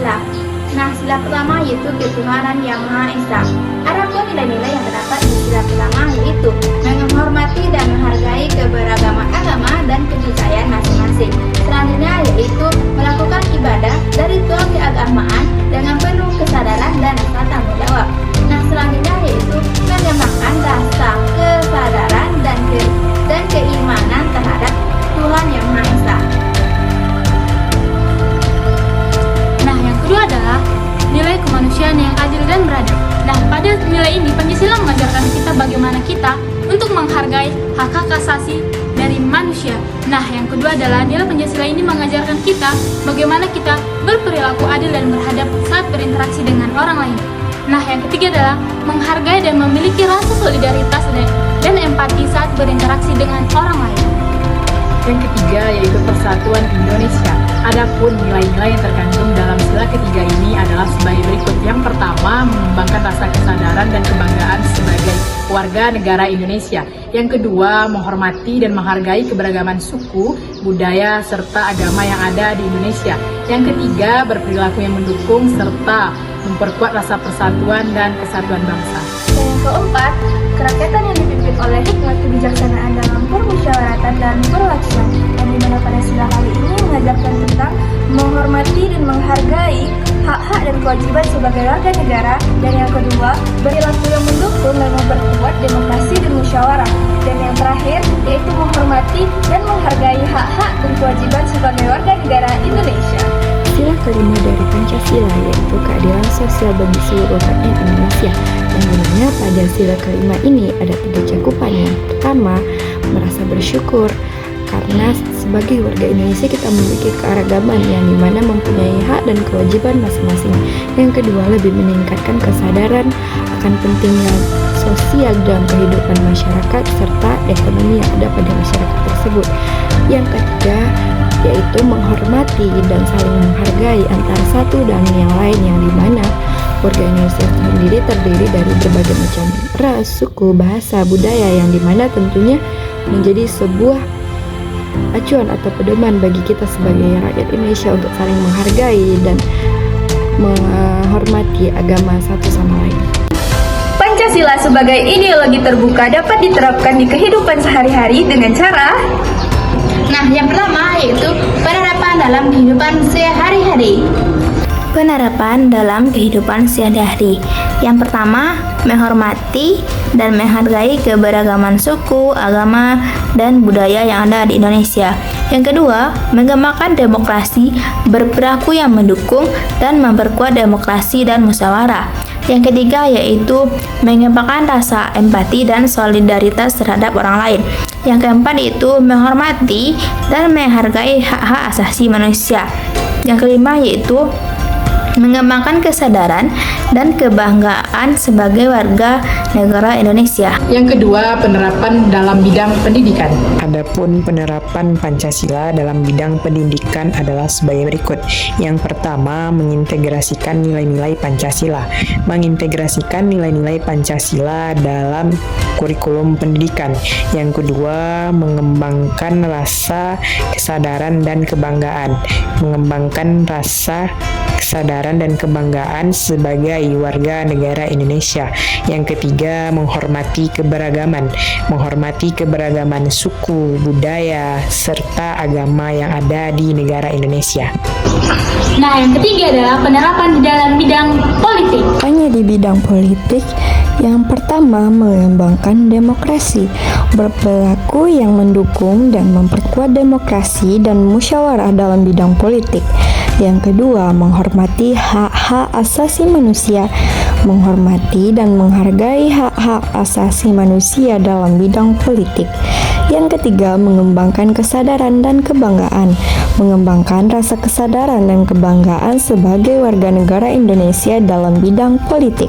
Esa. Nah, sila pertama yaitu ketuhanan yang Maha Esa. Adapun nilai-nilai yang terdapat di sila pertama yaitu menghormati dan menghargai keberagaman agama dan kepercayaan masing-masing. Selanjutnya yaitu melakukan ibadah dan ritual keagamaan dengan penuh kesadaran dan rasa tanggung jawab. Nah, selanjutnya yaitu mengembangkan rasa kesadaran dan keimanan terhadap Tuhan yang Maha Esa. Nah, yang kedua adalah nilai kemanusiaan yang adil dan beradab. Nah, pada nilai ini Pancasila mengajarkan kita bagaimana kita untuk menghargai hak-hak asasi dari manusia. Nah, yang kedua adalah nilai Pancasila ini mengajarkan kita bagaimana kita berperilaku adil dan beradab saat berinteraksi dengan orang lain. Nah, yang ketiga adalah menghargai dan memiliki rasa solidaritas dan empati saat berinteraksi dengan orang lain. Yang ketiga yaitu persatuan Indonesia. Adapun nilai-nilai yang terkandung dalam sila ketiga ini adalah sebagai berikut. Yang pertama, mengembangkan rasa kesadaran dan kebanggaan sebagai warga negara Indonesia. Yang kedua, menghormati dan menghargai keberagaman suku, budaya, serta agama yang ada di Indonesia. Yang ketiga, berperilaku yang mendukung serta memperkuat rasa persatuan dan kesatuan bangsa. Dan yang keempat, kerakyatan yang dipimpin oleh hikmat kebijaksanaan dalam permusyawaratan dan perwakilan, yang dimana pada sila kali ini mengajarkan tentang menghormati dan menghargai hak-hak dan kewajiban sebagai warga negara. Dan yang kedua, perilaku yang mendukung dan memperkuat demokrasi dan musyawarah. Dan yang terakhir, yaitu menghormati dan menghargai hak-hak dan kewajiban sebagai warga negara Indonesia. Sila kelima dari Pancasila yaitu keadilan sosial bagi seluruh rakyat Indonesia. Yang dimana pada sila kelima ini ada 3 cakupan. Yang pertama, merasa bersyukur karena sebagai warga Indonesia kita memiliki keanekaragaman yang dimana mempunyai hak dan kewajiban masing-masing. Yang kedua, lebih meningkatkan kesadaran akan pentingnya sosial dalam kehidupan masyarakat serta ekonomi yang ada pada masyarakat tersebut. Yang ketiga, yaitu menghormati dan saling menghargai antara satu dan yang lain, yang dimana warga Indonesia sendiri terdiri dari berbagai macam ras, suku, bahasa, budaya, yang dimana tentunya menjadi sebuah acuan atau pedoman bagi kita sebagai rakyat Indonesia untuk saling menghargai dan menghormati agama satu sama lain. Pancasila sebagai ideologi terbuka dapat diterapkan di kehidupan sehari-hari dengan cara yang pertama yaitu penerapan dalam kehidupan sehari-hari. Penerapan dalam kehidupan sehari-hari. Yang pertama, menghormati dan menghargai keberagaman suku, agama, dan budaya yang ada di Indonesia. Yang kedua, mengembangkan demokrasi, berperilaku yang mendukung dan memperkuat demokrasi dan musyawarah. Yang ketiga yaitu mengembangkan rasa empati dan solidaritas terhadap orang lain. Yang keempat yaitu menghormati dan menghargai hak-hak asasi manusia. Yang kelima yaitu mengembangkan kesadaran dan kebanggaan sebagai warga negara Indonesia. Yang kedua, penerapan dalam bidang pendidikan. Adapun penerapan Pancasila dalam bidang pendidikan adalah sebagai berikut. Yang pertama, mengintegrasikan nilai-nilai Pancasila. Mengintegrasikan nilai-nilai Pancasila dalam kurikulum pendidikan. Yang kedua, mengembangkan rasa kesadaran dan kebanggaan. Mengembangkan rasa kesadaran dan kebanggaan sebagai warga negara Indonesia. Yang ketiga, menghormati keberagaman. Menghormati keberagaman suku, budaya, serta agama yang ada di negara Indonesia. Nah, yang ketiga adalah penerapan di dalam bidang politik. Hanya di bidang politik, yang pertama mengembangkan demokrasi, berperilaku yang mendukung dan memperkuat demokrasi dan musyawarah dalam bidang politik. Yang kedua, menghormati hak-hak asasi manusia, menghormati dan menghargai hak-hak asasi manusia dalam bidang politik. Yang ketiga, mengembangkan kesadaran dan kebanggaan, mengembangkan rasa kesadaran dan kebanggaan sebagai warga negara Indonesia dalam bidang politik.